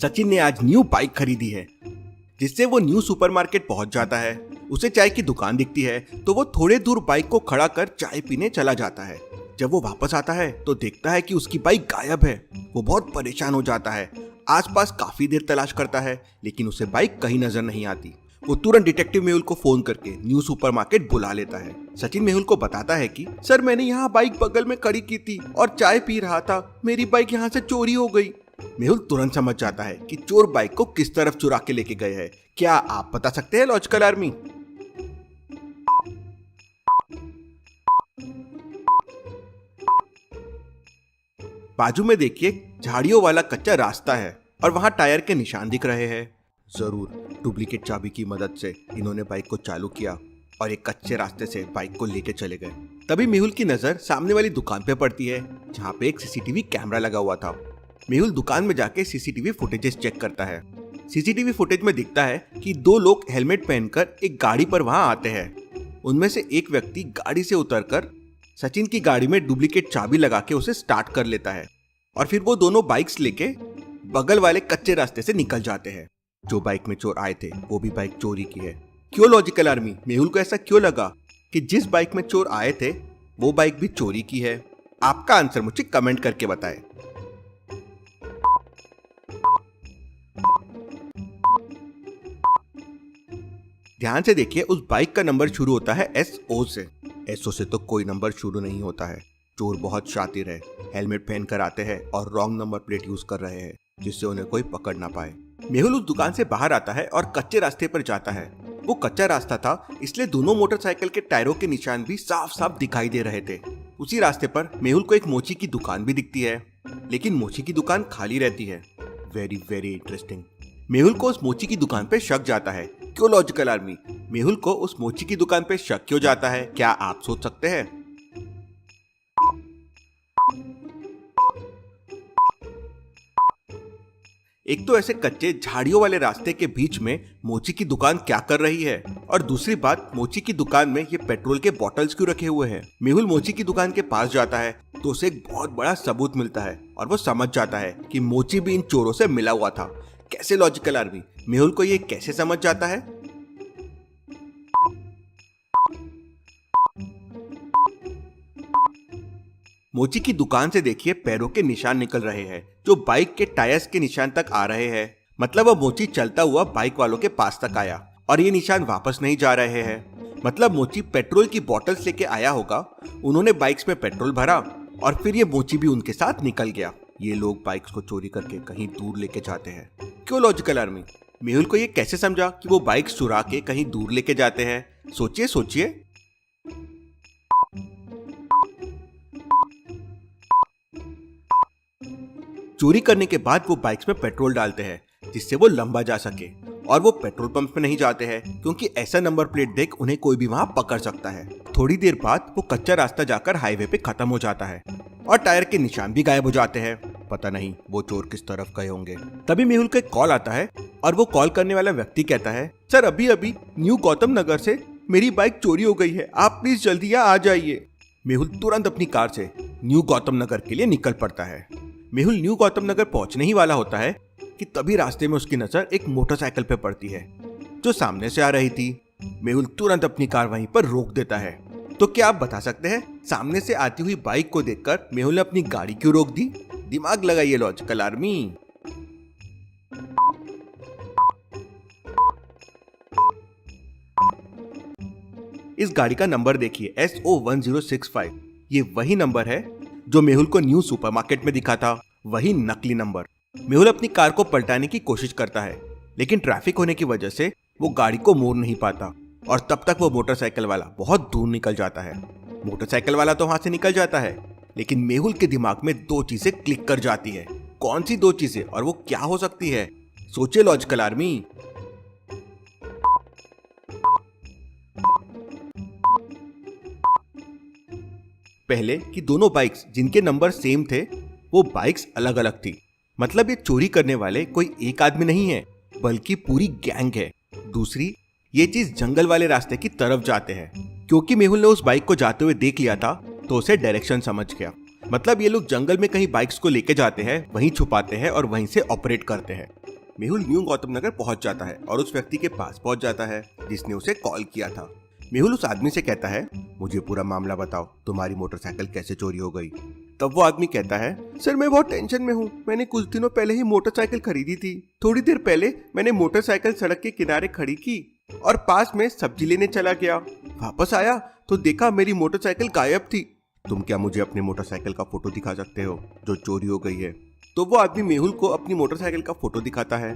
सचिन ने आज new bike खरीदी है, जिससे वो न्यू सुपरमार्केट पहुंच जाता है। उसे चाय की दुकान दिखती है तो वो थोड़े दूर बाइक को खड़ा कर चाय पीने चला जाता है। जब वो वापस आता है तो देखता है कि उसकी बाइक गायब है। वो बहुत परेशान हो जाता है, आसपास काफी देर तलाश करता है लेकिन उसे बाइक कहीं नजर नहीं आती। वो तुरंत डिटेक्टिव मेहुल को फोन करके न्यू सुपरमार्केट बुला लेता है। सचिन मेहुल को बताता है कि सर, मैंने यहाँ बाइक बगल में खड़ी की थी और चाय पी रहा था, मेरी बाइक यहाँ से चोरी हो गई। मेहुल तुरंत समझ जाता है कि चोर बाइक को किस तरफ चुरा के लेके गए हैं। क्या आप बता सकते हैं लॉजिकल आर्मी? बाजू में देखिए, झाड़ियों वाला कच्चा रास्ता है और वहां टायर के निशान दिख रहे हैं। जरूर डुप्लीकेट चाबी की मदद से इन्होंने बाइक को चालू किया और एक कच्चे रास्ते से बाइक को लेके चले गए। तभी मेहुल की नजर सामने वाली दुकान पे पड़ती है, जहाँ पे एक सीसीटीवी कैमरा लगा हुआ था। मेहुल दुकान में जाके सीसीटीवी फुटेजेस चेक करता है। सीसीटीवी फुटेज में दिखता है कि दो लोग हेलमेट पहनकर एक गाड़ी पर वहां आते हैं। उनमें से एक व्यक्ति गाड़ी से उतरकर सचिन की गाड़ी में डुप्लीकेट चाबी लगा के उसे स्टार्ट कर लेता है और फिर वो दोनों बाइक्स लेके बगल वाले कच्चे रास्ते से निकल जाते हैं। जो बाइक में चोर आए थे वो भी बाइक चोरी की है। क्यों लॉजिकल आर्मी? मेहुल को ऐसा क्यों लगा कि जिस बाइक में चोर आए थे वो बाइक भी चोरी की है? आपका आंसर मुझे कमेंट करके बताएं। ध्यान से देखिए, उस बाइक का नंबर शुरू होता है SO से। SO से तो कोई नंबर शुरू नहीं होता है। चोर बहुत शातिर है, हेलमेट पहन कर आते हैं और रॉन्ग नंबर प्लेट यूज कर रहे हैं, जिससे उन्हें कोई पकड़ ना पाए। मेहुल उस दुकान से बाहर आता है और कच्चे रास्ते पर जाता है। वो कच्चा रास्ता था, इसलिए दोनों मोटरसाइकिल के टायरों के निशान भी साफ साफ दिखाई दे रहे थे। उसी रास्ते पर मेहुल को एक मोची की दुकान भी दिखती है, लेकिन मोची की दुकान खाली रहती है। Very very interesting. मेहुल को उस मोची की दुकान पे शक जाता है। क्यों लॉजिकल आर्मी? मेहुल को उस मोची की दुकान पे शक क्यों जाता है? क्या आप सोच सकते हैं? एक तो ऐसे कच्चे झाड़ियों वाले रास्ते के बीच में मोची की दुकान क्या कर रही है, और दूसरी बात, मोची की दुकान में ये पेट्रोल के बॉटल्स क्यों रखे हुए हैं? मेहुल मोची की दुकान के पास जाता है तो उसे एक बहुत बड़ा सबूत मिलता है और वो समझ जाता है कि मोची भी इन चोरों से मिला हुआ था। कैसे लॉजिकल आर्मी? मेहुल को ये कैसे समझ जाता है? मोची की दुकान से देखिए, पैरों के निशान निकल रहे हैं जो बाइक के टायर्स के निशान तक आ रहे हैं। मतलब वो मोची चलता हुआ बाइक वालों के पास तक आया और ये निशान वापस नहीं जा रहे हैं। मतलब मोची पेट्रोल की बोतल्स लेके आया होगा, उन्होंने बाइक्स में पेट्रोल भरा और फिर ये मोची भी उनके साथ निकल गया। ये लोग बाइक्स को चोरी करके कहीं दूर लेके जाते हैं। क्यों लॉजिकल आर्मी? मेहुल को ये कैसे समझा कि वो बाइक्स चुरा के कहीं दूर लेके जाते हैं? सोचिए सोचिए। चोरी करने के बाद वो बाइक्स में पेट्रोल डालते हैं जिससे वो लंबा जा सके, और वो पेट्रोल पंप में नहीं जाते हैं क्योंकि ऐसा नंबर प्लेट देख उन्हें कोई भी वहां पकड़ सकता है। थोड़ी देर बाद वो कच्चा रास्ता जाकर हाईवे पे खत्म हो जाता है और टायर के निशान भी गायब हो जाते हैं। पता नहीं वो चोर किस तरफ गए होंगे। तभी मेहुल को एक कॉल आता है और वो कॉल करने वाला व्यक्ति कहता है, सर, अभी अभी न्यू गौतम नगर से मेरी बाइक चोरी हो गई है, आप प्लीज जल्दी यहाँ आ जाइए। मेहुल तुरंत अपनी कार से न्यू गौतम नगर के लिए निकल पड़ता है। मेहुल न्यू गौतम नगर पहुंचने ही वाला होता है कि तभी रास्ते में उसकी नजर एक मोटरसाइकिल पे पड़ती है जो सामने से आ रही थी। मेहुल तुरंत अपनी कार वहीं पर रोक देता है। तो क्या आप बता सकते हैं सामने से आती हुई बाइक को देखकर मेहुल ने अपनी गाड़ी क्यों रोक दी? दिमाग लगाइए लॉजिकल आर्मी। इस गाड़ी का नंबर देखिए, SO1065। ये वही नंबर है जो मेहुल को न्यू सुपरमार्केट में दिखा था, वही नकली नंबर। मेहुल अपनी कार को पलटाने की कोशिश करता है, लेकिन ट्रैफिक होने की वजह से वो गाड़ी को मोड़ नहीं पाता और तब तक वो मोटरसाइकिल वाला बहुत दूर निकल जाता है। मोटरसाइकिल वाला तो वहां से निकल जाता है, लेकिन मेहुल के दिमाग में दो चीजें क्लिक कर जाती है। कौन सी दो चीजें और वो क्या हो सकती है? सोचिए लॉजिकल आर्मी। पहले कि दोनों बाइक्स जिनके नंबर सेम थे वो बाइक्स अलग अलग थी। मतलब ये चोरी करने वाले कोई एक आदमी नहीं है बल्कि पूरी गैंग है। दूसरी, ये चीज जंगल वाले रास्ते की तरफ जाते हैं। क्योंकि मेहुल ने उस बाइक को जाते हुए देख लिया था तो उसे डायरेक्शन समझ गया। मतलब ये लोग जंगल में कहीं बाइक्स को लेके जाते हैं, वहीं छुपाते हैं और वहीं से ऑपरेट करते हैं। मेहुल न्यू गौतम नगर पहुंच जाता है और उस व्यक्ति के पास पहुंच जाता है जिसने उसे कॉल किया था। मेहुल उस आदमी से कहता है, मुझे पूरा मामला बताओ, तुम्हारी मोटरसाइकिल कैसे चोरी हो गई। तब वो आदमी कहता है, सर मैं बहुत टेंशन में हूँ, मैंने कुछ दिनों पहले ही मोटरसाइकिल खरीदी थी। थोड़ी देर पहले मैंने मोटरसाइकिल सड़क के किनारे खड़ी की और पास में सब्जी लेने चला गया। वापस आया तो देखा मेरी मोटरसाइकिल गायब थी। तुम क्या मुझे अपनी मोटरसाइकिल का फोटो दिखा सकते हो जो चोरी हो गई है? तो वो आदमी मेहुल को अपनी मोटरसाइकिल का फोटो दिखाता है।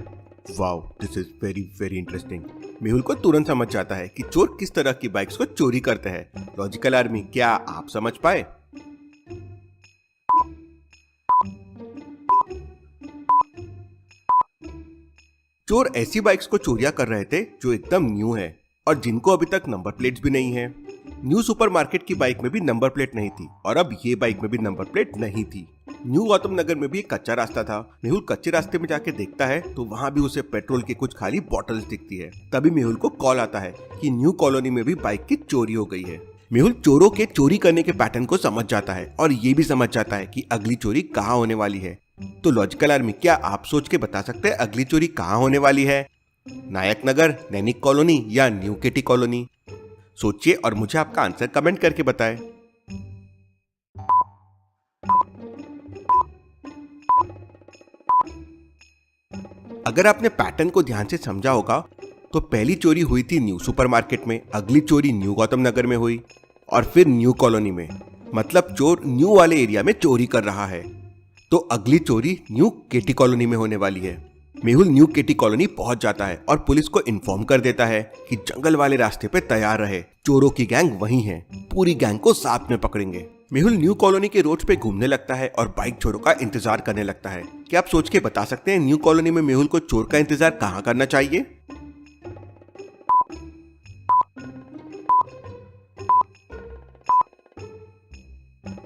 Wow, this is very very interesting. Mehul को तुरंत समझ जाता है कि चोर किस तरह की बाइक्स को चोरी करते हैं। लॉजिकल आर्मी, क्या आप समझ पाए? चोर ऐसी बाइक्स को चोरियां कर रहे थे जो एकदम न्यू है और जिनको अभी तक नंबर प्लेट्स भी नहीं है। न्यू सुपरमार्केट की बाइक में भी नंबर प्लेट नहीं थी और अब ये बाइक में भी नंबर प्लेट नहीं थी। न्यू गौतम नगर में भी एक कच्चा रास्ता था। मेहुल कच्चे रास्ते में जाके देखता है तो वहाँ भी उसे पेट्रोल की कुछ खाली बॉटल्स दिखती है। तभी मेहुल को कॉल आता है कि न्यू कॉलोनी में भी बाइक की चोरी हो गई है। मेहुल चोरों के चोरी करने के पैटर्न को समझ जाता है और ये भी समझ जाता है कि अगली चोरी कहाँ होने वाली है। तो लॉजिकल आर्मी, क्या आप सोच के बता सकते हैं अगली चोरी कहाँ होने वाली है? नायक नगर, नैनिक कॉलोनी या न्यू केटी कॉलोनी? सोचिए और मुझे आपका आंसर कमेंट करके बताएं। अगर आपने पैटर्न को ध्यान से समझा होगा तो पहली चोरी हुई थी न्यू सुपरमार्केट में, अगली चोरी न्यू गौतम नगर में हुई और फिर न्यू कॉलोनी में। मतलब चोर न्यू वाले एरिया में चोरी कर रहा है। तो अगली चोरी न्यू केटी कॉलोनी में होने वाली है। मेहुल न्यू केटी कॉलोनी पहुंच जाता है और पुलिस को इन्फॉर्म कर देता है कि जंगल वाले रास्ते पे तैयार रहे, चोरों की गैंग वहीं है, पूरी गैंग को साथ में पकड़ेंगे। मेहुल न्यू कॉलोनी के रोड पे घूमने लगता है और बाइक चोरों का इंतजार करने लगता है। क्या आप सोच के बता सकते हैं न्यू कॉलोनी में मेहुल को चोर का इंतजार कहाँ करना चाहिए?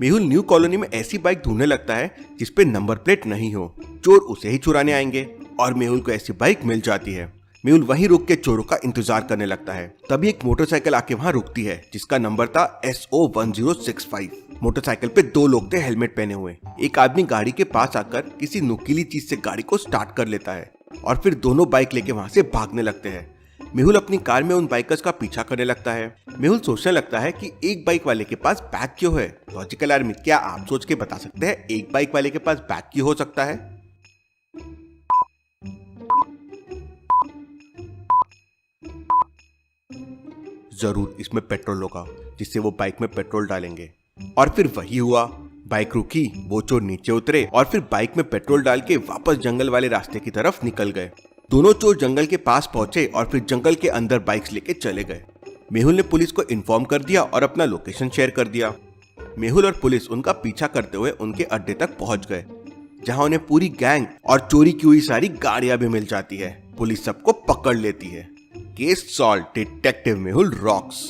मेहुल न्यू कॉलोनी में ऐसी बाइक ढूंढने लगता है जिसपे नंबर प्लेट नहीं हो। चोर उसे ही चुराने आएंगे और मेहुल को ऐसी बाइक मिल जाती है। मेहुल वहीं रुक के चोरों का इंतजार करने लगता है। तभी एक मोटरसाइकिल आके वहां रुकती है जिसका नंबर था SO1065। मोटरसाइकिल पे दो लोग थे हेलमेट पहने हुए। एक आदमी गाड़ी के पास आकर किसी नुकीली चीज से गाड़ी को स्टार्ट कर लेता है और फिर दोनों बाइक लेके वहां से भागने लगते हैं। मेहुल अपनी कार में उन बाइकर्स का पीछा करने लगता है। मेहुल सोचने लगता है कि एक बाइक वाले के पास बैग क्यों है? लॉजिकल आर्मी, क्या आप सोच के बता सकते हैं एक बाइक वाले के पास बैग क्यों हो सकता है? जरूर इसमें पेट्रोल होगा जिससे वो बाइक में पेट्रोल डालेंगे। और फिर वही हुआ। बाइक रुकी, वो चोर नीचे उतरे और फिर बाइक में पेट्रोल डाल के वापस जंगल वाले रास्ते की तरफ निकल गए। दोनों चोर जंगल के पास पहुंचे और फिर जंगल के अंदर बाइक्स लेके चले गए। मेहुल ने पुलिस को इन्फॉर्म कर दिया और अपना लोकेशन शेयर कर दिया। मेहुल और पुलिस उनका पीछा करते हुए उनके अड्डे तक पहुंच गए, जहां उन्हें पूरी गैंग और चोरी की हुई सारी गाड़ियां भी मिल जाती है। पुलिस सबको पकड़ लेती है। Case solve, detective Mehul rocks.